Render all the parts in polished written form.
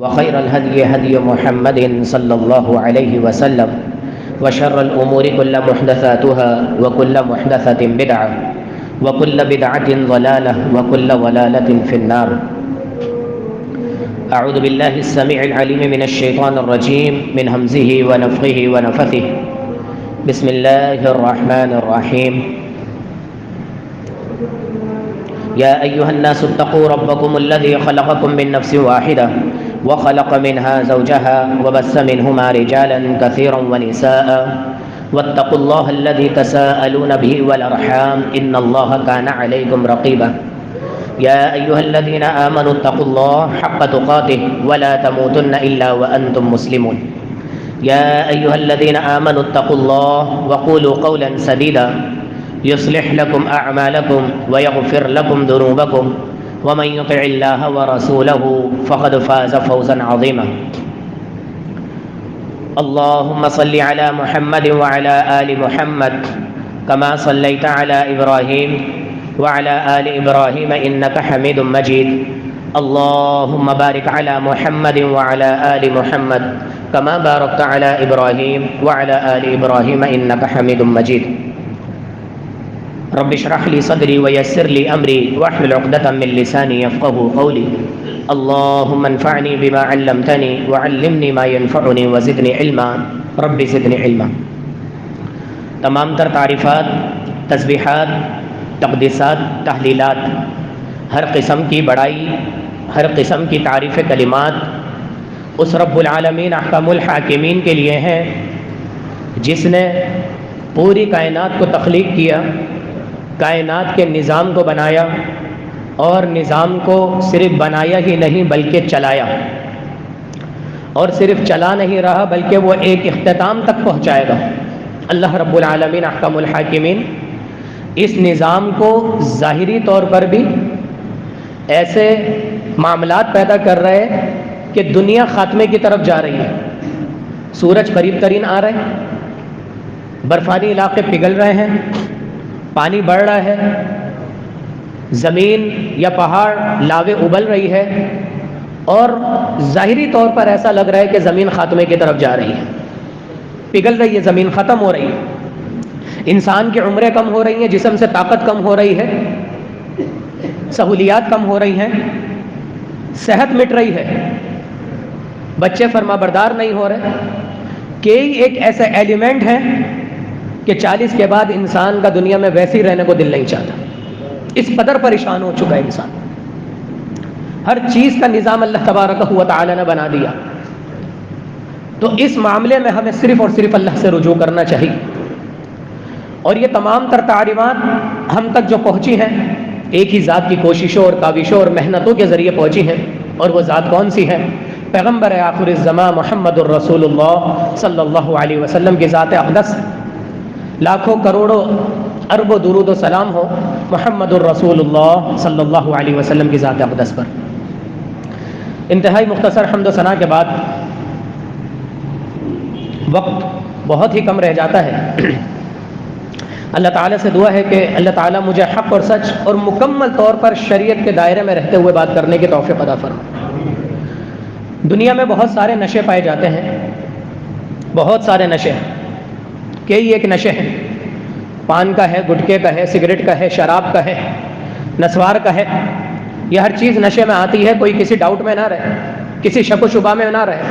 وخير الهدي هدي محمد صلى الله عليه وسلم وشر الأمور كل محدثاتها وكل محدثة بدعة وكل بدعة ضلالة وكل ضلالة في النار. أعوذ بالله السميع العليم من الشيطان الرجيم من همزه ونفخه ونفثه. بسم الله الرحمن الرحيم. يا أيها الناس اتقوا ربكم الذي خلقكم من نفس واحدة وخلق منها زوجها وبث منهما رجالا كثيرا ونساء واتقوا الله الذي تساءلون به والأرحام إن الله كان عليكم رقيبا. يا أيها الذين آمنوا اتقوا الله حق تقاته ولا تموتن إلا وأنتم مسلمون. يا أيها الذين آمنوا اتقوا الله وقولوا قولا سديدا يصلح لكم أعمالكم ويغفر لكم ذنوبكم ومن يطع الله ورسوله فقد فاز فوزا عظيما. اللهم صل على محمد وعلى آل محمد كما صليت على إبراهيم وعلى آل إبراهيم إنك حميد مجيد. اللهم بارك على محمد وعلى آل محمد كما باركت على إبراهيم وعلى آل إبراهيم إنك حميد مجيد. رب اشرح لي صدري ويسر لي أمري واحلل عقدة من لساني يفقهوا قولي. اللهم انفعني بما علمتني وعلمني ما ينفعني وزدني علما رب زدني علما. تمام تر تعریفات، تسبیحات، تقدیسات، تحلیلات، ہر قسم کی بڑائی، ہر قسم کی تعریف کلمات اس رب العالمین احکم الحاکمین کے لیے ہیں جس نے پوری کائنات کو تخلیق کیا، کائنات کے نظام کو بنایا اور نظام کو صرف بنایا ہی نہیں بلکہ چلایا، اور صرف چلا نہیں رہا بلکہ وہ ایک اختتام تک پہنچائے گا. اللہ رب العالمین احکم الحاکمین اس نظام کو ظاہری طور پر بھی ایسے معاملات پیدا کر رہے کہ دنیا خاتمے کی طرف جا رہی ہے. سورج قریب ترین آ رہے ہیں، برفانی علاقے پگھل رہے ہیں، پانی بڑھ رہا ہے، زمین یا پہاڑ لاوے ابل رہی ہے، اور ظاہری طور پر ایسا لگ رہا ہے کہ زمین خاتمے کی طرف جا رہی ہے، پگھل رہی ہے، زمین ختم ہو رہی ہے، انسان کی عمریں کم ہو رہی ہیں، جسم سے طاقت کم ہو رہی ہے، سہولیات کم ہو رہی ہیں، صحت مٹ رہی ہے، بچے فرما بردار نہیں ہو رہے. کئی ایک ایسے ایلیمنٹ ہیں کہ 40 کے بعد انسان کا دنیا میں ویسے ہی رہنے کو دل نہیں چاہتا. اس قدر پریشان ہو چکا ہے انسان. ہر چیز کا نظام اللہ تبارک و تعالی نے بنا دیا. تو اس معاملے میں ہمیں صرف اور صرف اللہ سے رجوع کرنا چاہیے. اور یہ تمام تر تعریفات ہم تک جو پہنچی ہیں ایک ہی ذات کی کوششوں اور کاوشوں اور محنتوں کے ذریعے پہنچی ہیں. اور وہ ذات کون سی ہے؟ پیغمبر آخر الزمان محمد الرسول اللہ صلی اللہ علیہ وسلم کی ذات اقدس. لاکھوں کروڑوں اربوں درود و سلام ہو محمد الرسول اللہ صلی اللہ علیہ وسلم کی ذات اقدس پر. انتہائی مختصر حمد و ثنا کے بعد وقت بہت ہی کم رہ جاتا ہے. اللہ تعالیٰ سے دعا ہے کہ اللہ تعالیٰ مجھے حق اور سچ اور مکمل طور پر شریعت کے دائرے میں رہتے ہوئے بات کرنے کی توفیق عطا فرمائے. دنیا میں بہت سارے نشے پائے جاتے ہیں، بہت سارے نشے ہیں. کئی ایک نشے ہیں، پان کا ہے، گٹکے کا ہے، سگریٹ کا ہے، شراب کا ہے، نسوار کا ہے. یہ ہر چیز نشے میں آتی ہے. کوئی کسی ڈاؤٹ میں نہ رہے، کسی شک و شبہ میں نہ رہے.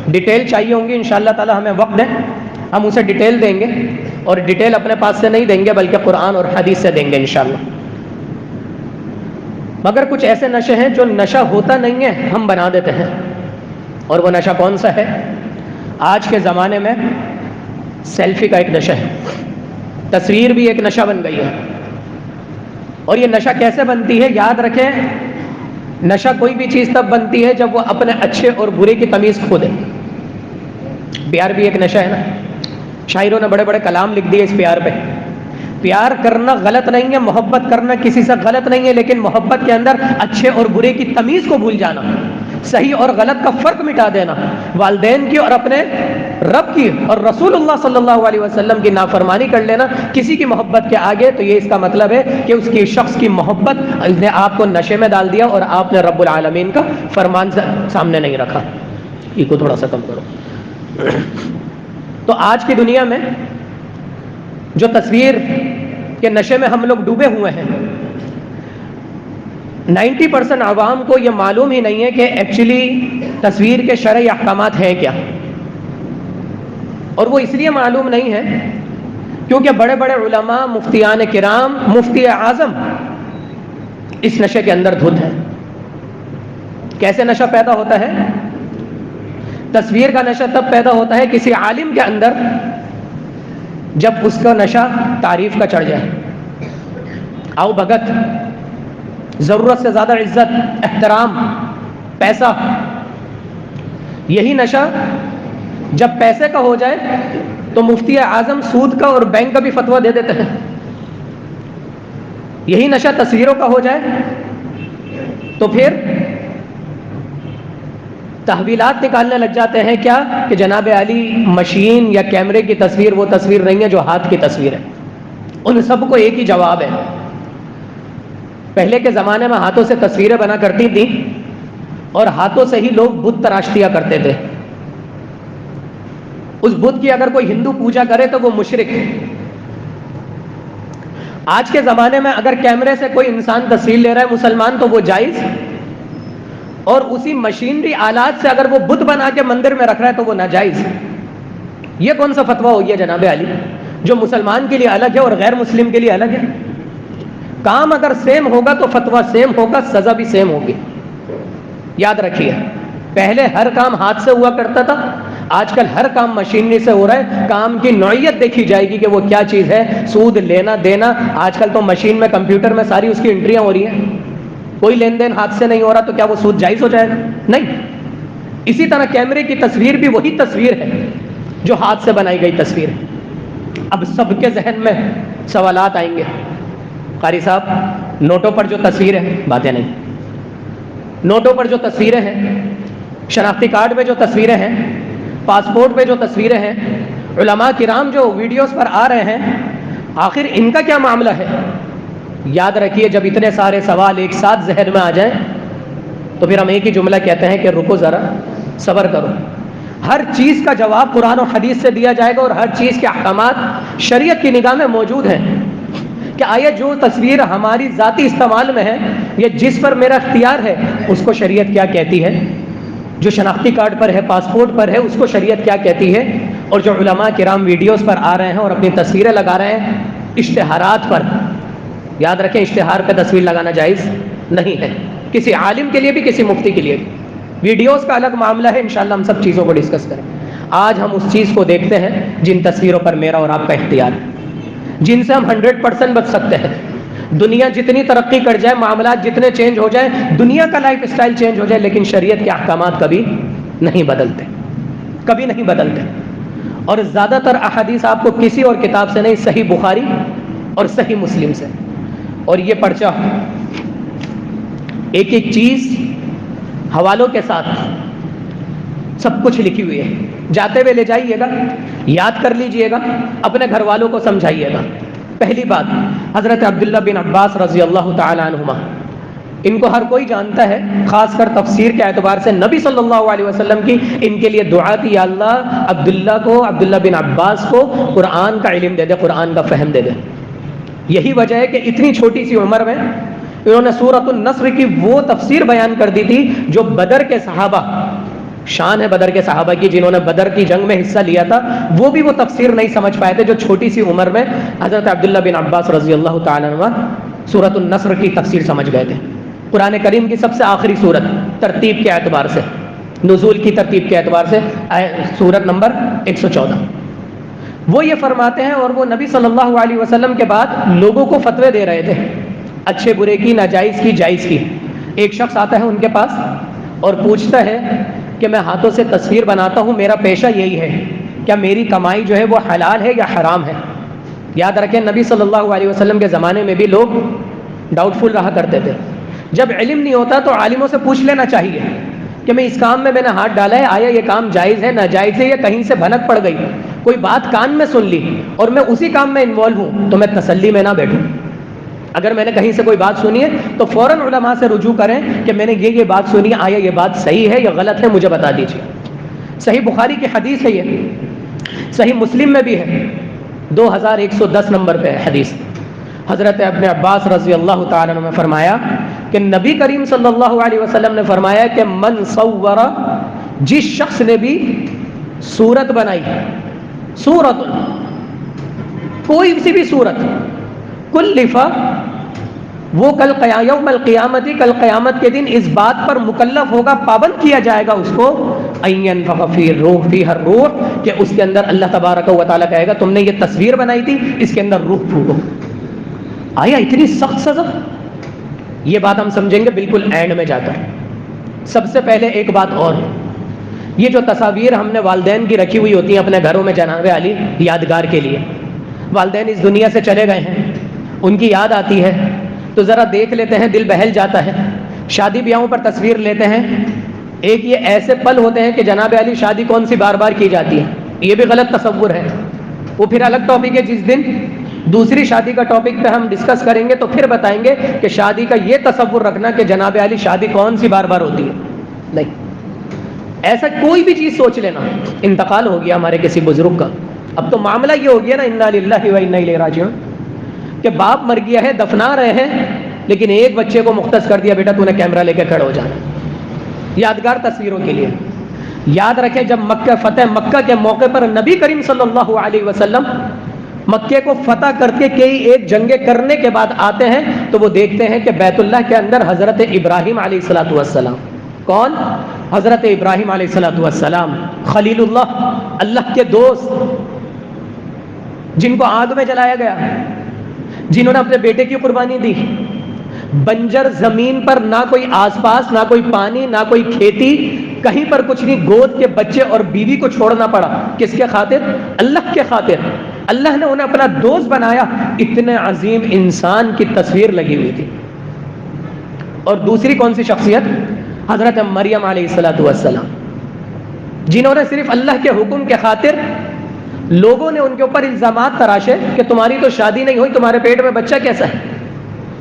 ڈیٹیل چاہیے ہوں گی انشاءاللہ تعالی، ہمیں وقت دیں، ہم اسے ڈیٹیل دیں گے. اور ڈیٹیل اپنے پاس سے نہیں دیں گے بلکہ قرآن اور حدیث سے دیں گے انشاءاللہ. مگر کچھ ایسے نشے ہیں جو نشہ ہوتا نہیں ہے، ہم بنا دیتے ہیں. اور وہ نشہ کون سا ہے؟ آج کے زمانے میں سیلفی کا ایک نشہ ہے. تصویر بھی ایک نشہ بن گئی ہے. اور یہ نشہ کیسے بنتی ہے؟ یاد رکھیں، نشہ کوئی بھی چیز تب بنتی ہے جب وہ اپنے اچھے اور برے کی تمیز کھو دے. پیار بھی ایک نشہ ہے نا. شاعروں نے بڑے بڑے کلام لکھ دیے اس پیار پہ. پیار کرنا غلط نہیں ہے، محبت کرنا کسی سے غلط نہیں ہے، لیکن محبت کے اندر اچھے اور برے کی تمیز کو بھول جانا، صحیح اور غلط کا فرق مٹا دینا، والدین کی اور اپنے رب کی اور رسول اللہ صلی اللہ علیہ وسلم کی نافرمانی کر لینا کسی کی محبت کے آگے، تو یہ اس کا مطلب ہے کہ اس کی شخص کی محبت نے آپ کو نشے میں ڈال دیا اور آپ نے رب العالمین کا فرمان سامنے نہیں رکھا۔ یہ کو تھوڑا سا کم کرو۔ تو آج کی دنیا میں جو تصویر کے نشے میں ہم لوگ ڈوبے ہوئے ہیں، 90% عوام کو یہ معلوم ہی نہیں ہے کہ ایکچولی تصویر کے شرعی احکامات ہیں کیا، اور وہ اس لیے معلوم نہیں ہے کیونکہ بڑے بڑے علماء، مفتیان کرام، مفتی اعظم اس نشے کے اندر دھت ہیں۔ کیسے نشہ پیدا ہوتا ہے؟ تصویر کا نشہ تب پیدا ہوتا ہے کسی عالم کے اندر جب اس کا نشہ تعریف کا چڑھ جائے، آؤ بھگت، ضرورت سے زیادہ عزت، احترام، پیسہ۔ یہی نشہ جب پیسے کا ہو جائے تو مفتی اعظم سود کا اور بینک کا بھی فتویٰ دے دیتے ہیں۔ یہی نشہ تصویروں کا ہو جائے تو پھر تحویلات نکالنے لگ جاتے ہیں، کیا کہ جناب علی مشین یا کیمرے کی تصویر وہ تصویر نہیں ہے جو ہاتھ کی تصویر ہے۔ ان سب کو ایک ہی جواب ہے۔ پہلے کے زمانے میں ہاتھوں سے تصویریں بنا کرتی تھیں اور ہاتھوں سے ہی لوگ بت تراش دیا کرتے تھے۔ اس بت کی اگر کوئی ہندو پوجا کرے تو وہ مشرک ہے۔ آج کے زمانے میں اگر کیمرے سے کوئی انسان تصویر لے رہا ہے مسلمان تو وہ جائز، اور اسی مشینری آلات سے اگر وہ بت بنا کے مندر میں رکھ رہا ہے تو وہ ناجائز۔ یہ کون سا فتویٰ ہو گیا جناب علی جو مسلمان کے لیے الگ ہے اور غیر مسلم کے لیے الگ ہے؟ کام اگر سیم ہوگا تو فتویٰ سیم ہوگا، سزا بھی سیم ہوگی۔ یاد رکھیے، پہلے ہر کام ہاتھ سے ہوا کرتا تھا، آج کل ہر کام مشینری سے ہو رہا ہے۔ کام کی نوعیت دیکھی جائے گی کہ وہ کیا چیز ہے، سود لینا دینا، آج کل تو مشین میں کمپیوٹر میں ساری اس کی انٹریاں ہو رہی ہیں۔ کوئی لین دین ہاتھ سے نہیں ہو رہا تو کیا وہ سود جائز ہو جائے گا؟ نہیں۔ اسی طرح کیمرے کی تصویر بھی وہی تصویر ہے جو ہاتھ سے بنائی گئی تصویر ہے۔ اب سب کے ذہن میں سوالات آئیں گے، قاری صاحب نوٹوں پر جو تصویر ہے، باتیں نہیں، نوٹوں پر جو تصویریں ہیں، شناختی کارڈ پہ جو تصویریں ہیں، پاسپورٹ پہ جو تصویریں ہیں، علماء کرام جو ویڈیوز پر آ رہے ہیں، آخر ان کا کیا معاملہ ہے؟ یاد رکھیے، جب اتنے سارے سوال ایک ساتھ ذہن میں آ جائیں تو پھر ہم ایک ہی جملہ کہتے ہیں کہ رکو ذرا، صبر کرو۔ ہر چیز کا جواب قرآن و حدیث سے دیا جائے گا اور ہر چیز کے احکامات شریعت کی نگاہ میں موجود ہیں کہ آیا جو تصویر ہماری ذاتی استعمال میں ہے یا جس پر میرا اختیار ہے اس کو شریعت کیا کہتی ہے، جو شناختی کارڈ پر ہے، پاسپورٹ پر ہے، اس کو شریعت کیا کہتی ہے، اور جو علماء کرام ویڈیوز پر آ رہے ہیں اور اپنی تصویریں لگا رہے ہیں اشتہارات پر، یاد رکھیں اشتہار پہ تصویر لگانا جائز نہیں ہے، کسی عالم کے لیے بھی کسی مفتی کے لیے بھی۔ ویڈیوز کا الگ معاملہ ہے، انشاءاللہ ہم سب چیزوں کو ڈسکس کریں۔ آج ہم اس چیز کو دیکھتے ہیں جن تصویروں پر میرا اور آپ کا اختیار ہے، جن سے ہم 100% بچ سکتے ہیں۔ دنیا جتنی ترقی کر جائے، معاملات جتنے چینج ہو جائیں، دنیا کا لائف اسٹائل چینج ہو جائے، لیکن شریعت کے احکامات کبھی نہیں بدلتے، کبھی نہیں بدلتے۔ اور زیادہ تر احادیث آپ کو کسی اور کتاب سے نہیں، صحیح بخاری اور صحیح مسلم سے۔ اور یہ پرچہ ایک ایک چیز حوالوں کے ساتھ سب کچھ لکھی ہوئی ہے، جاتے ہوئے لے جائیے گا، یاد کر لیجئے گا، اپنے گھر والوں کو سمجھائیے گا۔ پہلی بات، حضرت عبداللہ بن عباس رضی اللہ تعالی عنہما، ان کو ہر کوئی جانتا ہے، خاص کر تفسیر کے اعتبار سے نبی صلی اللہ علیہ وسلم کی ان کے لیے دعا تھی، یا اللہ عبداللہ بن عباس کو قرآن کا علم دے دے، قرآن کا فہم دے دے۔ یہی وجہ ہے کہ اتنی چھوٹی سی عمر میں انہوں نے سورۃ النصر کی وہ تفسیر بیان کر دی تھی جو بدر کے صحابہ، شان ہے بدر کے صحابہ کی جنہوں نے بدر کی جنگ میں حصہ لیا تھا، وہ بھی وہ تفسیر نہیں سمجھ پائے تھے جو چھوٹی سی عمر میں حضرت عبداللہ بن عباس رضی اللہ تعالیٰ عنہ سورۃ النصر کی تفسیر سمجھ گئے تھے۔ قرآن کریم کی سب سے آخری سورت ترتیب کے اعتبار سے، نزول کی ترتیب کے اعتبار سے سورت نمبر 114۔ وہ یہ فرماتے ہیں، اور وہ نبی صلی اللہ علیہ وسلم کے بعد لوگوں کو فتوے دے رہے تھے، اچھے برے کی، ناجائز کی، جائز کی۔ ایک شخص آتا ہے ان کے پاس اور پوچھتا ہے کہ میں ہاتھوں سے تصویر بناتا ہوں، میرا پیشہ یہی ہے، کیا میری کمائی جو ہے وہ حلال ہے یا حرام ہے؟ یاد رکھیں نبی صلی اللہ علیہ وسلم کے زمانے میں بھی لوگ ڈاؤٹ فل رہا کرتے تھے۔ جب علم نہیں ہوتا تو عالموں سے پوچھ لینا چاہیے، کہ میں اس کام میں نے ہاتھ ڈالا ہے، آیا یہ کام جائز ہے ناجائز ہے، یا کہیں سے بھنک پڑ گئی، کوئی بات کان میں سن لی اور میں اسی کام میں انوالو ہوں، تو میں تسلی میں نہ بیٹھوں۔ اگر میں نے کہیں سے کوئی بات سنی ہے تو فوراً علماء سے رجوع کریں کہ میں نے یہ بات سنی ہے، آیا یہ بات صحیح ہے یا غلط ہے، مجھے بتا دیجیے۔ صحیح بخاری کی حدیث ہے یہ، صحیح مسلم میں بھی ہے، 2110 نمبر پہ ہے حدیث۔ حضرت ابن عباس رضی اللہ تعالیٰ عنہ نے فرمایا کہ نبی کریم صلی اللہ علیہ وسلم نے فرمایا کہ من صور، جس شخص نے بھی صورت بنائی، صورت، کوئی سی بھی صورت، کلفا، وہ یوم القیامت، کل قیامت کے دن اس بات پر مکلف ہوگا، پابند کیا جائے گا اس کو، ان ينفخ فی الروح، فیہ الروح، کہ اس کے اندر اللہ تبارک و تعالیٰ کہے گا تم نے یہ تصویر بنائی تھی، اس کے اندر روح پھونکو۔ آیا اتنی سخت سزا؟ یہ بات ہم سمجھیں گے بالکل اینڈ میں جا کر۔ سب سے پہلے ایک بات اور، یہ جو تصاویر ہم نے والدین کی رکھی ہوئی ہوتی ہیں اپنے گھروں میں جناب علی یادگار کے لیے، والدین اس دنیا سے چلے گئے ہیں، ان کی یاد آتی ہے تو ذرا دیکھ لیتے ہیں، دل بہل جاتا ہے۔ شادی بیاہوں پر تصویر لیتے ہیں، ایک یہ ایسے پل ہوتے ہیں کہ جناب علی شادی کون سی بار بار کی جاتی ہے، یہ بھی غلط تصور ہے، وہ پھر الگ ٹاپک ہے، جس دن دوسری شادی کا ٹاپک پہ ہم ڈسکس کریں گے تو پھر بتائیں گے کہ شادی کا یہ تصور رکھنا کہ جناب علی شادی کون سی بار بار ہوتی ہے، نہیں، ایسا کوئی بھی چیز سوچ لینا۔ انتقال ہو گیا ہمارے کسی بزرگ کا، اب تو معاملہ یہ ہو گیا نا، انا للہ و انا الیہ راجعون، کہ باپ مر گیا ہے، دفنا رہے ہیں، لیکن ایک بچے کو مختص کر دیا، بیٹا تو نے کیمرہ لے کے کھڑے ہو جانا، یادگار تصویروں کے لیے۔ یاد رکھیں جب مکہ فتح مکہ کے موقع پر نبی کریم صلی اللہ علیہ وسلم مکے کو فتح کر کے کئی ایک جنگیں کرنے کے بعد آتے ہیں تو وہ دیکھتے ہیں کہ بیت اللہ کے اندر حضرت ابراہیم علیہ الصلوۃ والسلام، کون؟ حضرت ابراہیم علیہ الصلوۃ والسلام، خلیل اللہ، اللہ کے دوست، جن کو آگ میں جلایا گیا، جنہوں نے اپنے بیٹے کی قربانی دی، بنجر زمین پر نہ کوئی آس پاس، نہ کوئی پانی، نہ کوئی کھیتی، کہیں پر کچھ نہیں، گود کے بچے اور بیوی کو چھوڑنا پڑا، کس کے خاطر؟ اللہ کے خاطر۔ اللہ نے انہیں اپنا دوست بنایا، اتنے عظیم انسان کی تصویر لگی ہوئی تھی۔ اور دوسری کون سی شخصیت؟ حضرت مریم علیہ الصلوۃ والسلام، جنہوں نے صرف اللہ کے حکم کے خاطر، لوگوں نے ان کے اوپر الزامات تراشے کہ تمہاری تو شادی نہیں ہوئی، تمہارے پیٹ میں بچہ کیسا ہے؟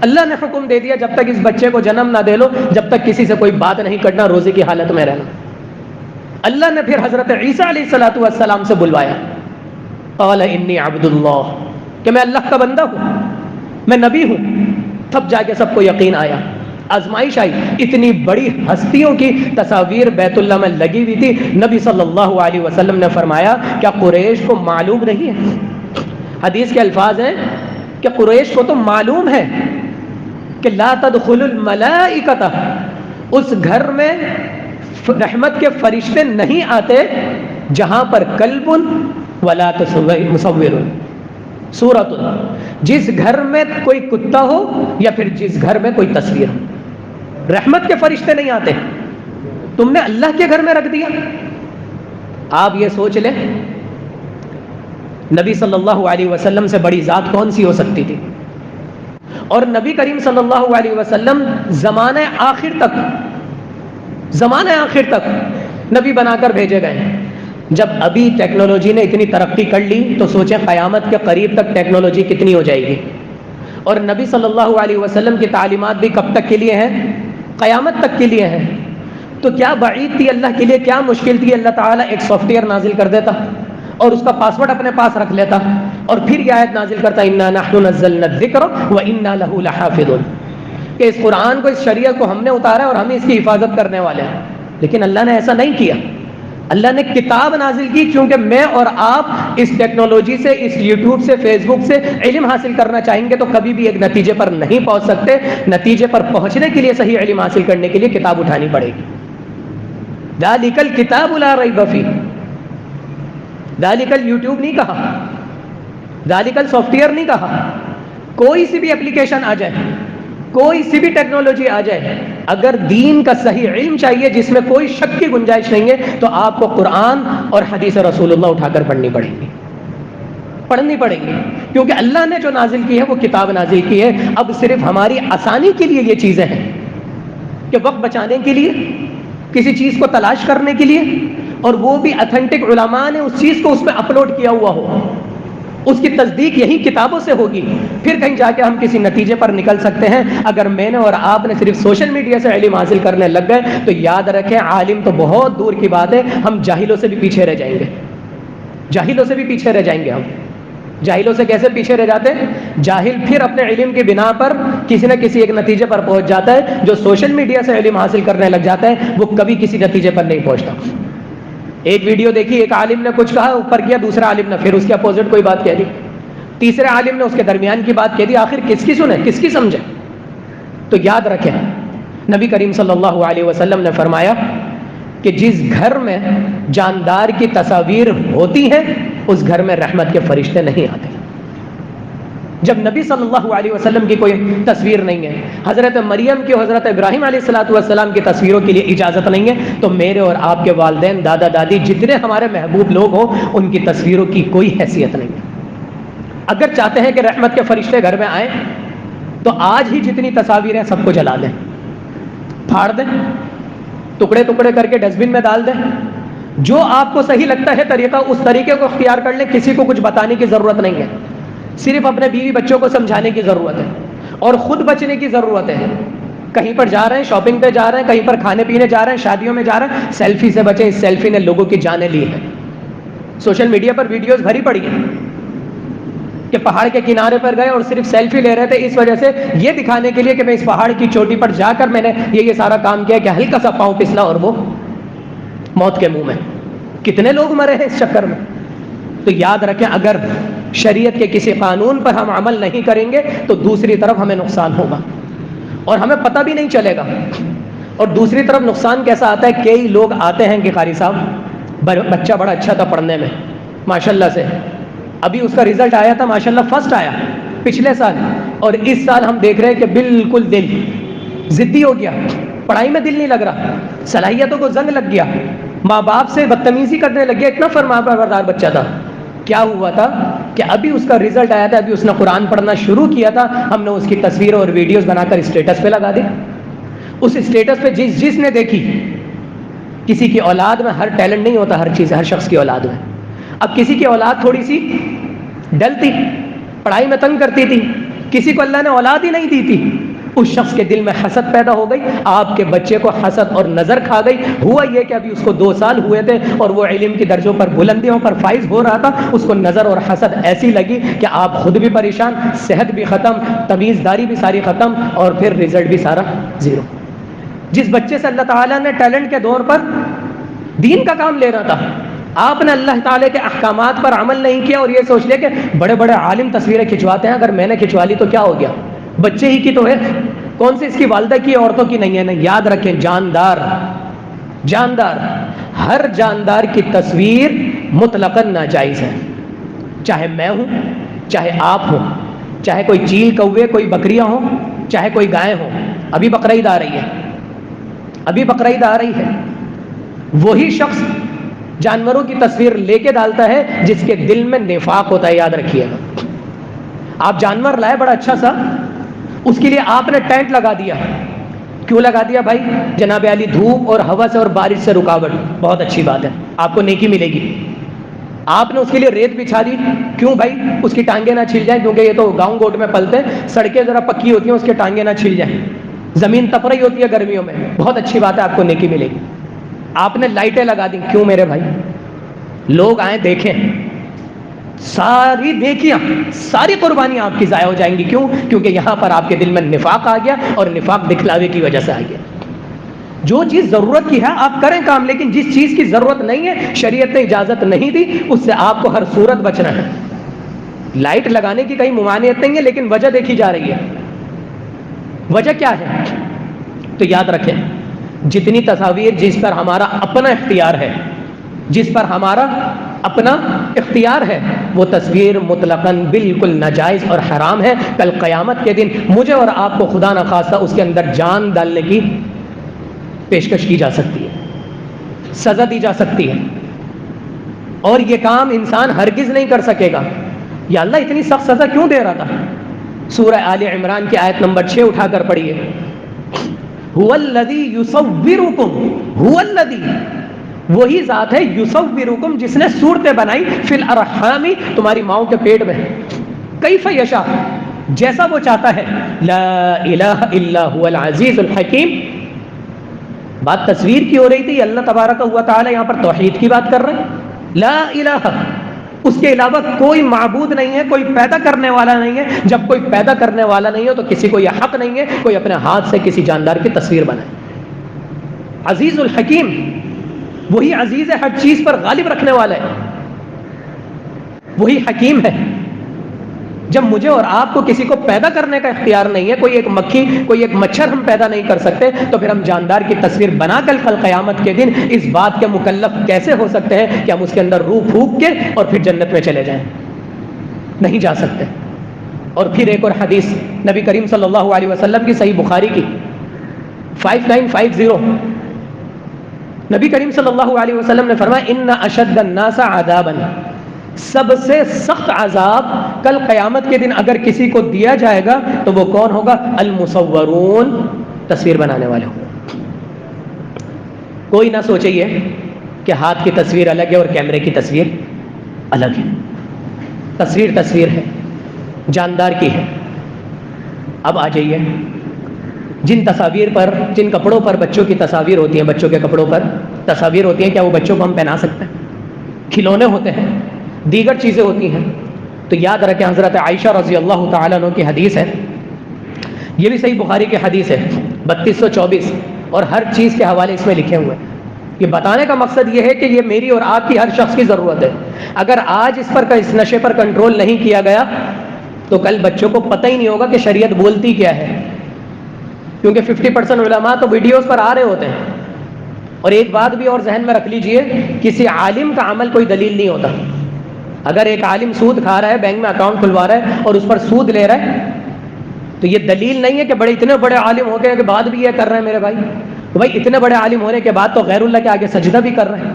اللہ نے حکم دے دیا جب تک اس بچے کو جنم نہ دے لو، جب تک کسی سے کوئی بات نہیں کرنا، روزے کی حالت میں رہنا۔ اللہ نے پھر حضرت عیسیٰ علیہ الصلوۃ والسلام سے بلوایا، قال انی عبد اللہ، کہ میں اللہ کا بندہ ہوں، میں نبی ہوں۔ تب جا کے سب کو یقین آیا، آزمائش آئی۔ اتنی بڑی ہستیوں کی تصاویر بیت اللہ میں لگی ہوئی تھی، نبی صلی اللہ علیہ وسلم نے فرمایا کیا قریش کو معلوم نہیں ہے؟ حدیث کے الفاظ ہیں کہ قریش کو تو معلوم ہے کہ لا تدخل الملائکۃ، اس گھر میں رحمت کے فرشتے نہیں آتے جہاں پر کلب ولا مصور صورت، جس گھر میں کوئی کتا ہو یا پھر جس گھر میں کوئی تصویر ہو، رحمت کے فرشتے نہیں آتے، تم نے اللہ کے گھر میں رکھ دیا۔ آپ یہ سوچ لیں، نبی صلی اللہ علیہ وسلم سے بڑی ذات کون سی ہو سکتی تھی؟ اور نبی کریم صلی اللہ علیہ وسلم زمانہ آخر تک نبی بنا کر بھیجے گئے۔ جب ابھی ٹیکنالوجی نے اتنی ترقی کر لی تو سوچیں قیامت کے قریب تک ٹیکنالوجی کتنی ہو جائے گی، اور نبی صلی اللہ علیہ وسلم کی تعلیمات بھی کب تک کے لیے ہیں؟ قیامت تک کے لیے ہیں۔ تو کیا بعید تھی اللہ کے لیے، کیا مشکل تھی؟ اللہ تعالیٰ ایک سافٹ ویئر نازل کر دیتا اور اس کا پاسورڈ اپنے پاس رکھ لیتا، اور پھر یہ آیت نازل کرتا انا نحن نزلنا الذکر وانا له لحافظون، کہ اس قرآن کو، اس شریعت کو ہم نے اتارا اور ہم اس کی حفاظت کرنے والے ہیں۔ لیکن اللہ نے ایسا نہیں کیا، اللہ نے کتاب نازل کی، کیونکہ میں اور آپ اس ٹیکنالوجی سے، اس یوٹیوب سے، فیس بک سے علم حاصل کرنا چاہیں گے تو کبھی بھی ایک نتیجے پر نہیں پہنچ سکتے۔ نتیجے پر پہنچنے کے لیے، صحیح علم حاصل کرنے کے لیے کتاب اٹھانی پڑے گی۔ ذالک الکتاب لا ریب فیہ، ذالک یوٹیوب نہیں کہا، ذالک سافٹ ویئر نہیں کہا، کوئی سی بھی اپلیکیشن آ جائے، کوئی سی بھی ٹیکنالوجی آ جائے، اگر دین کا صحیح علم چاہیے جس میں کوئی شک کی گنجائش نہیں ہے تو آپ کو قرآن اور حدیث رسول اللہ اٹھا کر پڑھنی پڑیں گی، کیونکہ اللہ نے جو نازل کی ہے وہ کتاب نازل کی ہے۔ اب صرف ہماری آسانی کے لیے یہ چیزیں ہیں کہ وقت بچانے کے لیے کسی چیز کو تلاش کرنے کے لیے، اور وہ بھی اتھینٹک علماء نے اس چیز کو اس میں اپلوڈ کیا ہوا ہو، اس کی تصدیق یہی کتابوں سے ہوگی، پھر کہیں جا کے ہم کسی نتیجے پر نکل سکتے ہیں۔ اگر میں نے اور آپ نے صرف سوشل میڈیا سے علم حاصل کرنے لگ گئے تو یاد رکھیں عالم تو بہت دور کی بات ہے، ہم جاہلوں سے بھی پیچھے رہ جائیں گے، جاہلوں سے بھی پیچھے رہ جائیں گے۔ ہم جاہلوں سے کیسے پیچھے رہ جاتے ہیں؟ جاہل پھر اپنے علم کی بنا پر کسی نہ کسی ایک نتیجے پر پہنچ جاتا ہے، جو سوشل میڈیا سے علم حاصل کرنے لگ جاتا ہے وہ کبھی کسی نتیجے پر نہیں پہنچتا۔ ایک ویڈیو دیکھی، ایک عالم نے کچھ کہا، اوپر کیا، دوسرا عالم نے پھر اس کے اپوزٹ کوئی بات کہہ دی، تیسرے عالم نے اس کے درمیان کی بات کہہ دی، آخر کس کی سنیں، کس کی سمجھیں؟ تو یاد رکھیں نبی کریم صلی اللہ علیہ وسلم نے فرمایا کہ جس گھر میں جاندار کی تصاویر ہوتی ہیں اس گھر میں رحمت کے فرشتے نہیں آتے۔ جب نبی صلی اللہ علیہ وسلم کی کوئی تصویر نہیں ہے، حضرت مریم کی، حضرت ابراہیم علیہ السلام کی تصویروں کے لیے اجازت نہیں ہے، تو میرے اور آپ کے والدین، دادا دادی، جتنے ہمارے محبوب لوگ ہوں، ان کی تصویروں کی کوئی حیثیت نہیں ہے۔ اگر چاہتے ہیں کہ رحمت کے فرشتے گھر میں آئیں تو آج ہی جتنی تصاویر ہیں سب کو جلا دیں، پھاڑ دیں، ٹکڑے ٹکڑے کر کے ڈسٹ بن میں ڈال دیں۔ جو آپ کو صحیح لگتا ہے طریقہ، اس طریقے کو اختیار کر لیں، کسی کو کچھ بتانے کی ضرورت نہیں ہے، صرف اپنے بیوی بچوں کو سمجھانے کی ضرورت ہے اور خود بچنے کی ضرورت ہے۔ کہیں پر جا رہے ہیں، شاپنگ پہ جا رہے ہیں، کہیں پر کھانے پینے جا رہے ہیں، شادیوں میں جا رہے ہیں، سیلفی سے بچیں، اس سیلفی نے لوگوں کی جانیں لی ہیں۔ سوشل میڈیا پر ویڈیوز بھری پڑی ہیں کہ پہاڑ کے کنارے پر گئے اور صرف سیلفی لے رہے تھے، اس وجہ سے یہ دکھانے کے لیے کہ میں اس پہاڑ کی چوٹی پر جا کر میں نے یہ سارا کام کیا، کہ ہلکا سا پاؤں پھسلا اور وہ موت کے منہ میں۔ کتنے لوگ مرے ہیں اس چکر میں۔ تو یاد رکھیں اگر شریعت کے کسی قانون پر ہم عمل نہیں کریں گے تو دوسری طرف ہمیں نقصان ہوگا اور ہمیں پتہ بھی نہیں چلے گا۔ اور دوسری طرف نقصان کیسا آتا ہے؟ کئی لوگ آتے ہیں کہ قاری صاحب بچہ بڑا اچھا تھا پڑھنے میں ماشاءاللہ سے، ابھی اس کا رزلٹ آیا تھا ماشاءاللہ فرسٹ آیا پچھلے سال، اور اس سال ہم دیکھ رہے ہیں کہ بالکل دل ضدی ہو گیا، پڑھائی میں دل نہیں لگ رہا، صلاحیتوں کو زنگ لگ گیا، ماں باپ سے بدتمیزی کرنے لگ گیا، اتنا فرمانبردار بچہ تھا۔ کیا ہوا تھا کہ ابھی اس کا رزلٹ آیا تھا، ابھی اس نے قرآن پڑھنا شروع کیا تھا، ہم نے اس کی تصویریں اور ویڈیوز بنا کر اسٹیٹس پہ لگا دی۔ اس اسٹیٹس پہ جس نے دیکھی، کسی کی اولاد میں ہر ٹیلنٹ نہیں ہوتا، ہر چیز ہر شخص کی اولاد میں۔ اب کسی کی اولاد تھوڑی سی ڈل تھی، پڑھائی میں تنگ کرتی تھی، کسی کو اللہ نے اولاد ہی نہیں دی تھی، اس شخص کے دل میں حسد پیدا ہو گئی، آپ کے بچے کو حسد اور نظر کھا گئی۔ ہوا یہ کہ ابھی اس کو 2 سال ہوئے تھے اور وہ علم کی درجوں پر بلندیوں پر فائز ہو رہا تھا، اس کو نظر اور حسد ایسی لگی کہ آپ خود بھی پریشان، صحت بھی ختم، تمیزداری بھی ساری ختم، اور پھر رزلٹ بھی سارا زیرو۔ جس بچے سے اللہ تعالیٰ نے ٹیلنٹ کے دور پر دین کا کام لے رہا تھا، آپ نے اللہ تعالیٰ کے احکامات پر عمل نہیں کیا اور یہ سوچ لیا کہ بڑے بڑے عالم تصویریں کھنچواتے ہیں، اگر میں نے کھنچوا لی تو کیا ہو گیا، بچے ہی کی تو ہے، کون سی اس کی والدہ کی، عورتوں کی نہیں ہے۔ نہیں، یاد رکھیں جاندار ہر جاندار کی تصویر مطلقاً ناجائز ہے، چاہے میں ہوں، چاہے آپ ہوں، چاہے کوئی چیل کوے، کوئی بکریاں ہوں، چاہے کوئی گائے ہوں۔ ابھی بقرعید آ رہی ہے، وہی شخص جانوروں کی تصویر لے کے ڈالتا ہے جس کے دل میں نفاق ہوتا ہے، یاد رکھیے گا۔ آپ جانور لائے بڑا اچھا سا، اس کے لیے آپ نے ٹینٹ لگا دیا، کیوں لگا دیا بھائی؟ جناب علی دھوپ اور ہوا سے اور بارش سے رکاوٹ، بہت اچھی بات ہے، آپ کو نیکی ملے گی۔ آپ نے اس کے لیے ریت بچھا دی، کیوں بھائی؟ اس کی ٹانگیں نہ چھل جائیں، کیونکہ یہ تو گاؤں گوٹ میں پلتے ہیں، سڑکیں ذرا پکی ہوتی ہیں، اس کے ٹانگیں نہ چھل جائیں، زمین تپ رہی ہوتی ہے گرمیوں میں، بہت اچھی بات ہے، آپ کو نیکی ملے گی۔ آپ نے لائٹیں لگا دی، کیوں میرے بھائی؟ لوگ آئیں دیکھیں، ساری نیکیاں، ساری قربانیاں آپ کی ضائع ہو جائیں گی۔ کیوں؟ کیونکہ یہاں پر آپ کے دل میں نفاق آ گیا، اور نفاق دکھلاوے کی وجہ سے آ گیا۔ جو چیز ضرورت کی ہے آپ کریں کام، لیکن جس چیز کی ضرورت نہیں ہے، شریعت نے اجازت نہیں دی، اس سے آپ کو ہر صورت بچنا ہے۔ لائٹ لگانے کی کہیں ممانعت نہیں ہے، لیکن وجہ دیکھی جا رہی ہے، وجہ کیا ہے؟ تو یاد رکھیں جتنی تصاویر جس پر ہمارا اپنا اختیار ہے، جس پر ہمارا اپنا اختیار ہے، وہ تصویر مطلقاً بالکل ناجائز اور حرام ہے۔ کل قیامت کے دن مجھے اور آپ کو خدا نخواستہ اس کے اندر جان ڈالنے کی پیشکش کی جا سکتی ہے، سزا دی جا سکتی ہے، اور یہ کام انسان ہرگز نہیں کر سکے گا۔ یا اللہ اتنی سخت سزا کیوں دے رہا تھا؟ سورہ آل عمران کی آیت نمبر 6 اٹھا کر پڑھیے، هو الذی یصورکم، هو الذی، وہی ذات ہے، یصورکم، جس نے صورتیں بنائی، فی الارحام، تمہاری ماؤں کے پیٹ میں، کیف یشاء، جیسا وہ چاہتا ہے، لا الہ الا هو العزیز الحکیم۔ بات تصویر کی ہو رہی تھی، اللہ تبارک و تعالی یہاں پر توحید کی بات کر رہے ہیں، لا الہ، اس کے علاوہ کوئی معبود نہیں ہے، کوئی پیدا کرنے والا نہیں ہے۔ جب کوئی پیدا کرنے والا نہیں ہو تو کسی کو یہ حق نہیں ہے کوئی اپنے ہاتھ سے کسی جاندار کی تصویر بنائے۔ عزیز الحکیم، وہی عزیز ہے، ہر چیز پر غالب رکھنے والا ہے، وہی حکیم ہے۔ جب مجھے اور آپ کو کسی کو پیدا کرنے کا اختیار نہیں ہے، کوئی ایک مکھی، کوئی ایک مچھر ہم پیدا نہیں کر سکتے، تو پھر ہم جاندار کی تصویر بنا کر کل قیامت کے دن اس بات کے مکلف کیسے ہو سکتے ہیں کہ ہم اس کے اندر روح پھونک کے اور پھر جنت میں چلے جائیں؟ نہیں جا سکتے۔ اور پھر ایک اور حدیث نبی کریم صلی اللہ علیہ وسلم کی، صحیح بخاری کی 5950، نبی کریم صلی اللہ علیہ وسلم نے فرمایا ان اشد الناس عذابا، سب سے سخت عذاب کل قیامت کے دن اگر کسی کو دیا جائے گا تو وہ کون ہوگا؟ المصورون، تصویر بنانے والے ہوں۔ کوئی نہ سوچے یہ کہ ہاتھ کی تصویر الگ ہے اور کیمرے کی تصویر الگ ہے، تصویر تصویر ہے، جاندار کی ہے۔ اب آ جائیے، جن تصاویر پر، جن کپڑوں پر بچوں کی تصاویر ہوتی ہیں، بچوں کے کپڑوں پر تصاویر ہوتی ہیں، کیا وہ بچوں کو ہم پہنا سکتے ہیں؟ کھلونے ہوتے ہیں، دیگر چیزیں ہوتی ہیں۔ تو یاد رکھیں حضرت عائشہ رضی اللہ تعالیٰ عنہ کی حدیث ہے، یہ بھی صحیح بخاری کی حدیث ہے 3224، اور ہر چیز کے حوالے اس میں لکھے ہوئے ہیں۔ یہ بتانے کا مقصد یہ ہے کہ یہ میری اور آپ کی ہر شخص کی ضرورت ہے۔ اگر آج اس نشے پر کنٹرول نہیں کیا گیا تو کل بچوں کو پتہ ہی نہیں ہوگا کہ شریعت بولتی کیا ہے، کیونکہ 50% علماء تو ویڈیوز پر آ رہے ہوتے ہیں۔ اور ایک بات بھی اور ذہن میں رکھ لیجئے، کسی عالم کا عمل کوئی دلیل نہیں ہوتا۔ اگر ایک عالم سود کھا رہا ہے، بینک میں اکاؤنٹ کھلوا رہا ہے اور اس پر سود لے رہا ہے، تو یہ دلیل نہیں ہے کہ اتنے بڑے عالم ہو گئے کے بعد بھی یہ کر رہے ہیں میرے بھائی۔ تو بھائی اتنے بڑے عالم ہونے کے بعد تو غیر اللہ کے آگے سجدہ بھی کر رہے ہیں،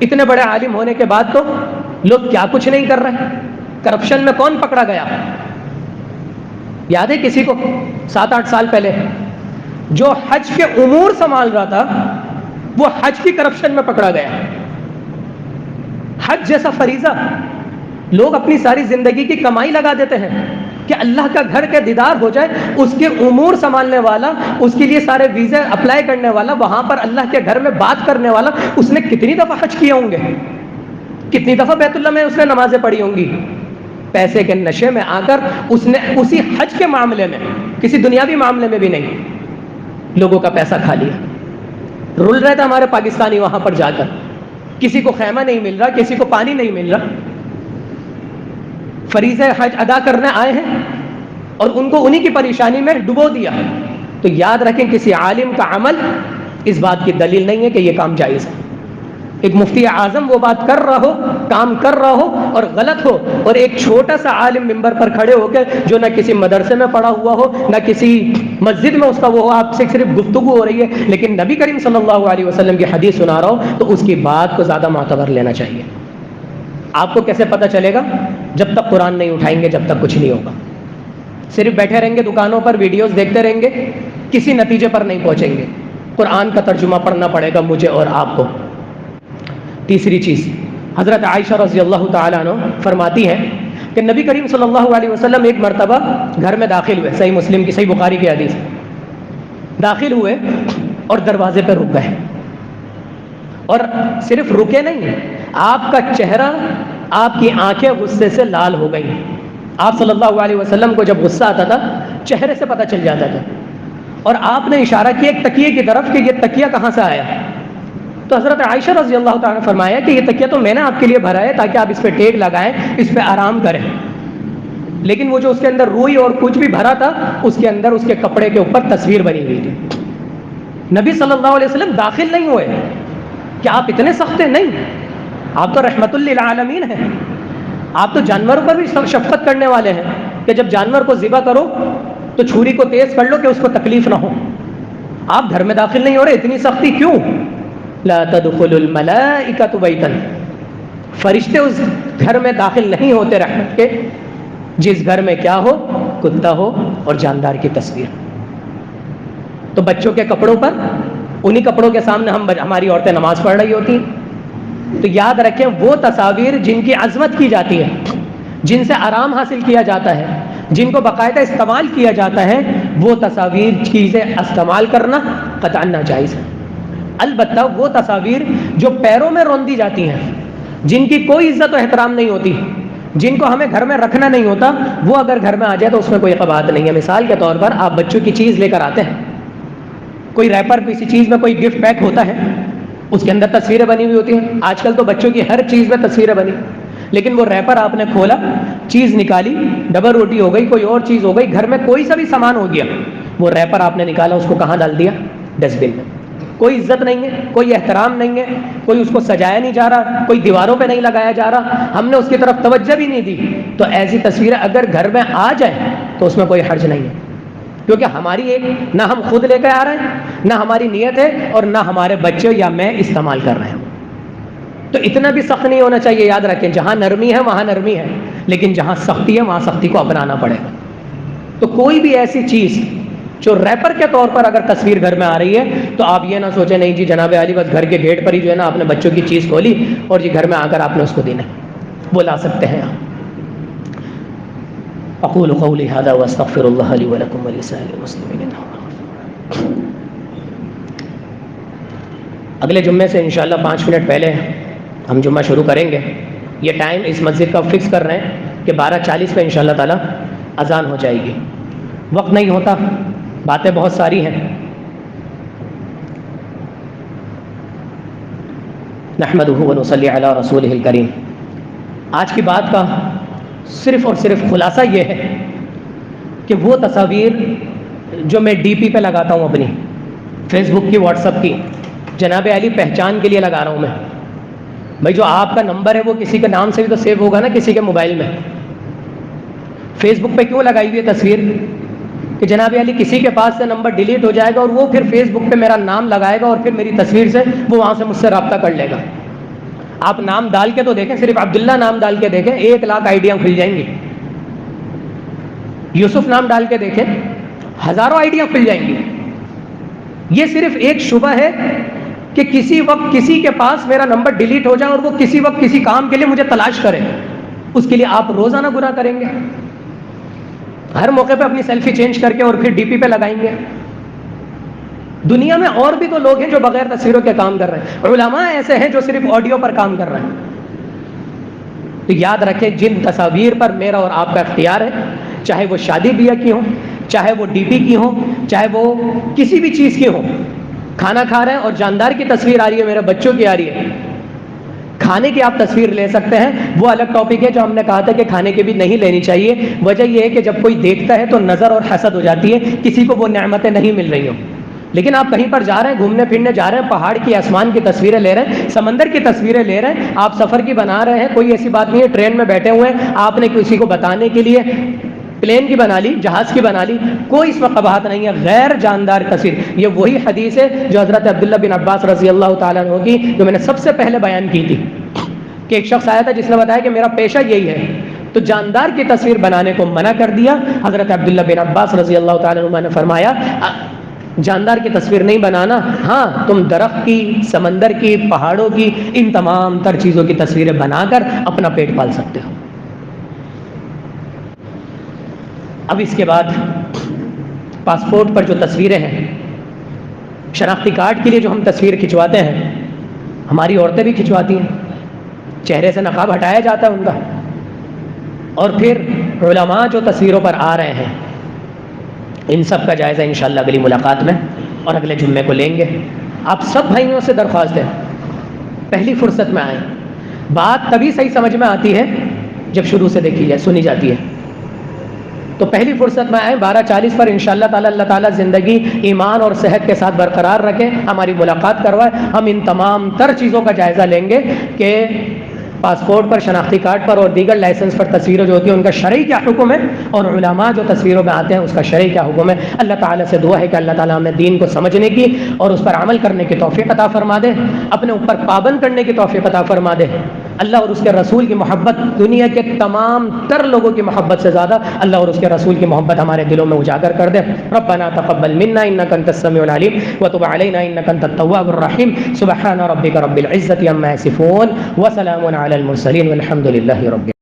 اتنے بڑے عالم ہونے کے بعد تو لوگ کیا کچھ نہیں کر رہے ہیں۔ کرپشن میں کون پکڑا گیا؟ یاد ہے کسی کو 7-8 سال پہلے جو حج کے امور سنبھال رہا تھا، وہ حج کی کرپشن میں پکڑا گیا۔ حج جیسا فریضہ لوگ اپنی ساری زندگی کی کمائی لگا دیتے ہیں کہ اللہ کا گھر کے دیدار ہو جائے، اس کے امور سنبھالنے والا، اس کے لیے سارے ویزے اپلائی کرنے والا، وہاں پر اللہ کے گھر میں بات کرنے والا، اس نے کتنی دفعہ حج کیے ہوں گے، کتنی دفعہ بیت اللہ میں اس نے نمازیں پڑھی ہوں گی۔ پیسے کے نشے میں آ کر اس نے اسی حج کے معاملے میں، کسی دنیاوی معاملے میں بھی نہیں، لوگوں کا پیسہ کھا لیا۔ رول رہے تھے ہمارے پاکستانی وہاں پر جا کر، کسی کو خیمہ نہیں مل رہا، کسی کو پانی نہیں مل رہا، فریضہ حج ادا کرنے آئے ہیں اور ان کو انہی کی پریشانی میں ڈبو دیا۔ تو یاد رکھیں کسی عالم کا عمل اس بات کی دلیل نہیں ہے کہ یہ کام جائز ہے۔ ایک مفتی اعظم وہ بات کر رہا ہو، کام کر رہا ہو اور غلط ہو، اور ایک چھوٹا سا عالم منبر پر کھڑے ہو کے جو نہ کسی مدرسے میں پڑھا ہوا ہو، نہ کسی مسجد میں اس کا وہ ہو، آپ سے صرف گفتگو ہو رہی ہے، لیکن نبی کریم صلی اللہ علیہ وسلم کی حدیث سنا رہا ہو، تو اس کی بات کو زیادہ معتبر لینا چاہیے۔ آپ کو کیسے پتہ چلے گا؟ جب تک قرآن نہیں اٹھائیں گے، جب تک کچھ نہیں ہوگا۔ صرف بیٹھے رہیں گے دکانوں پر، ویڈیوز دیکھتے رہیں گے، کسی نتیجے پر نہیں پہنچیں گے۔ قرآن کا ترجمہ پڑھنا پڑے گا مجھے اور آپ کو۔ تیسری چیز، حضرت عائشہ رضی اللہ تعالیٰ عنہ فرماتی ہے کہ نبی کریم صلی اللہ علیہ وسلم ایک مرتبہ گھر میں داخل ہوئے، صحیح مسلم کی، صحیح بخاری کی حدیث، داخل ہوئے اور دروازے پہ رک گئے، اور صرف رکے نہیں، آپ کا چہرہ، آپ کی آنکھیں غصے سے لال ہو گئی۔ آپ صلی اللہ علیہ وسلم کو جب غصہ آتا تھا چہرے سے پتہ چل جاتا تھا، اور آپ نے اشارہ کیا ایک تکیے کی طرف کہ یہ تکیہ کہاں سے آیا؟ تو حضرت عائشہ رضی اللہ تعالیٰ نے فرمایا کہ یہ تکیہ تو میں نے آپ کے لیے بھرا ہے تاکہ آپ اس پہ ٹیک لگائیں، اس پہ آرام کریں، لیکن وہ جو اس کے اندر روئی اور کچھ بھی بھرا تھا، اس کے اندر اس کے کپڑے کے اوپر تصویر بنی ہوئی تھی۔ نبی صلی اللہ علیہ وسلم داخل نہیں ہوئے کہ آپ اتنے سخت ہیں، نہیں، آپ تو رحمت للعالمین ہیں، آپ تو جانوروں پر بھی شفقت کرنے والے ہیں کہ جب جانور کو ذبح کرو تو چھری کو تیز کر لو کہ اس کو تکلیف نہ ہو۔ آپ گھر میں داخل نہیں ہو رہے، اتنی سختی کیوں؟ لا تدخل الملائکۃ بیتا، فرشتے اس گھر میں داخل نہیں ہوتے رحمت کے جس گھر میں کیا ہو؟ کتا ہو اور جاندار کی تصویر۔ تو بچوں کے کپڑوں پر، انہی کپڑوں کے سامنے ہماری عورتیں نماز پڑھ رہی ہوتی ہیں۔ تو یاد رکھیں وہ تصاویر جن کی عظمت کی جاتی ہے، جن سے آرام حاصل کیا جاتا ہے، جن کو باقاعدہ استعمال کیا جاتا ہے، وہ تصاویر چیزیں استعمال کرنا قطعاً ناجائز ہے۔ البتہ وہ تصاویر جو پیروں میں روندی جاتی ہیں، جن کی کوئی عزت و احترام نہیں ہوتی، جن کو ہمیں گھر میں رکھنا نہیں ہوتا، وہ اگر گھر میں آ جائے تو اس میں کوئی قباحت نہیں ہے۔ مثال کے طور پر آپ بچوں کی چیز لے کر آتے ہیں، کوئی ریپر کسی چیز میں کوئی گفٹ پیک ہوتا ہے، اس کے اندر تصویریں بنی ہوئی ہوتی ہیں۔ آج کل تو بچوں کی ہر چیز میں تصویریں بنی، لیکن وہ ریپر آپ نے کھولا، چیز نکالی، ڈبل روٹی ہو گئی، کوئی اور چیز ہو گئی، گھر میں کوئی سا بھی سامان ہو گیا، وہ ریپر آپ نے نکالا، اس کو کہاں ڈال دیا؟ ڈسٹ بن میں۔ کوئی عزت نہیں ہے، کوئی احترام نہیں ہے، کوئی اس کو سجایا نہیں جا رہا، کوئی دیواروں پہ نہیں لگایا جا رہا، ہم نے اس کی طرف توجہ بھی نہیں دی۔ تو ایسی تصویریں اگر گھر میں آ جائیں تو اس میں کوئی حرج نہیں ہے، کیونکہ ہماری ایک نہ ہم خود لے کے آ رہے ہیں، نہ ہماری نیت ہے، اور نہ ہمارے بچے یا میں استعمال کر رہے ہیں۔ تو اتنا بھی سخت نہیں ہونا چاہیے۔ یاد رکھیں جہاں نرمی ہے وہاں نرمی ہے، لیکن جہاں سختی ہے وہاں سختی کو اپنانا پڑے گا۔ تو کوئی بھی ایسی چیز جو ریپر کے طور پر اگر تصویر گھر میں آ رہی ہے تو آپ یہ نہ سوچیں نہیں جی جناب علی بس گھر کے گیٹ پر ہی جو ہے نا آپ نے بچوں کی چیز کھولی اور جی گھر میں آ کر آپ نے اس کو دینا، وہ لا سکتے ہیں آپ۔ اقول قولی ھذا واستغفر اللہ لی ولکم ولسائر المسلمین۔ اگلے جمعے سے انشاءاللہ 5 منٹ پہلے ہم جمعہ شروع کریں گے۔ یہ ٹائم اس مسجد کا فکس کر رہے ہیں کہ 12:40 پہ انشاءاللہ تعالیٰ اذان ہو جائے گی۔ وقت نہیں ہوتا، باتیں بہت ساری ہیں۔ نحمدہ ونصلی علی رسولہ الکریم۔ آج کی بات کا صرف اور صرف خلاصہ یہ ہے کہ وہ تصاویر جو میں ڈی پی پہ لگاتا ہوں اپنی، فیس بک کی، واٹس ایپ کی، جناب علی پہچان کے لیے لگا رہا ہوں میں۔ بھائی جو آپ کا نمبر ہے وہ کسی کے نام سے بھی تو سیو ہوگا نا کسی کے موبائل میں۔ فیس بک پہ کیوں لگائی ہوئی ہے تصویر؟ کہ جناب علی کسی کے پاس سے نمبر ڈیلیٹ ہو جائے گا اور وہ پھر فیس بک پہ میرا نام لگائے گا اور پھر میری تصویر سے وہ وہاں سے مجھ سے رابطہ کر لے گا۔ آپ نام ڈال کے تو دیکھیں، صرف عبداللہ نام ڈال کے دیکھیں، 1 لاکھ آئیڈیاں کھل جائیں گی۔ یوسف نام ڈال کے دیکھیں، ہزاروں آئیڈیاں کھل جائیں گی۔ یہ صرف ایک شبہ ہے کہ کسی وقت کسی کے پاس میرا نمبر ڈیلیٹ ہو جائے اور وہ کسی وقت کسی کام کے لیے مجھے تلاش کرے، اس کے لیے آپ روزانہ گناہ کریں گے، ہر موقع پہ اپنی سیلفی چینج کر کے اور پھر ڈی پی پہ لگائیں گے۔ دنیا میں اور بھی تو لوگ ہیں جو بغیر تصویروں کے کام کر رہے ہیں، علماء ایسے ہیں جو صرف آڈیو پر کام کر رہے ہیں۔ تو یاد رکھیں جن تصاویر پر میرا اور آپ کا اختیار ہے، چاہے وہ شادی بیاہ کی ہوں، چاہے وہ ڈی پی کی ہوں، چاہے وہ کسی بھی چیز کی ہوں، کھانا کھا رہے ہیں اور جاندار کی تصویر آ رہی ہے، میرے بچوں کی آ رہی ہے، کھانے کی آپ تصویر لے سکتے ہیں، وہ الگ ٹاپک ہے جو ہم نے کہا تھا کہ کھانے کی بھی نہیں لینی چاہیے۔ وجہ یہ ہے کہ جب کوئی دیکھتا ہے تو نظر اور حسد ہو جاتی ہے، کسی کو وہ نعمتیں نہیں مل رہی ہوں۔ لیکن آپ کہیں پر جا رہے ہیں، گھومنے پھرنے جا رہے ہیں، پہاڑ کی، آسمان کی تصویریں لے رہے ہیں، سمندر کی تصویریں لے رہے ہیں، آپ سفر کی بنا رہے ہیں، کوئی ایسی بات نہیں ہے ٹرین میں بیٹھے ہوئے ہیں آپ نے کسی کو بتانے کے لیے پلین کی بنا لی، جہاز کی بنا لی، کوئی اس میں قباحت نہیں ہے۔ غیر جاندار تصویر، یہ وہی حدیث ہے جو حضرت عبداللہ بن عباس رضی اللہ تعالیٰ عنہ کی جو میں نے سب سے پہلے بیان کی تھی کہ ایک شخص آیا تھا جس نے بتایا کہ میرا پیشہ یہی ہے، تو جاندار کی تصویر بنانے کو منع کر دیا۔ حضرت عبداللہ بن عباس رضی اللہ تعالیٰ عنہ نے فرمایا جاندار کی تصویر نہیں بنانا، ہاں تم درخت کی، سمندر کی، پہاڑوں کی، ان تمام تر چیزوں کی تصویریں بنا کر اپنا پیٹ پال سکتے ہو۔ اب اس کے بعد پاسپورٹ پر جو تصویریں ہیں، شناختی کارڈ کے لیے جو ہم تصویر کھنچواتے ہیں، ہماری عورتیں بھی کھنچواتی ہیں، چہرے سے نقاب ہٹایا جاتا ہے ان کا، اور پھر علماء جو تصویروں پر آ رہے ہیں، ان سب کا جائزہ انشاءاللہ اگلی ملاقات میں اور اگلے جمعے کو لیں گے۔ آپ سب بھائیوں سے درخواست ہے پہلی فرصت میں آئیں، بات تبھی صحیح سمجھ میں آتی ہے جب شروع سے دیکھی جائے، سنی جاتی ہے، تو پہلی فرصت میں آئیں 12:40 پر انشاءاللہ تعالی اللہ تعالیٰ زندگی ایمان اور صحت کے ساتھ برقرار رکھیں، ہماری ملاقات کروائے، ہم ان تمام تر چیزوں کا جائزہ لیں گے کہ پاسپورٹ پر، شناختی کارڈ پر اور دیگر لائسنس پر تصویریں جو ہوتی ہیں ان کا شرعی کیا حکم ہے، اور علماء جو تصویروں میں آتے ہیں اس کا شرعی کیا حکم ہے۔ اللہ تعالیٰ سے دعا ہے کہ اللہ تعالیٰ ہمیں دین کو سمجھنے کی اور اس پر عمل کرنے کی توفیق عطا فرما دے، اپنے اوپر پابند کرنے کی توفیق عطا فرما دے۔ اللہ اور اس کے رسول کی محبت دنیا کے تمام تر لوگوں کی محبت سے زیادہ اللہ اور اس کے رسول کی محبت ہمارے دلوں میں اجاگر کر دے. ربنا تقبل منا انك انت السميع العليم وتب علينا انك انت التواب الرحيم. سبحان ربك رب العزة عما يصفون وسلام على المرسلين والحمد لله رب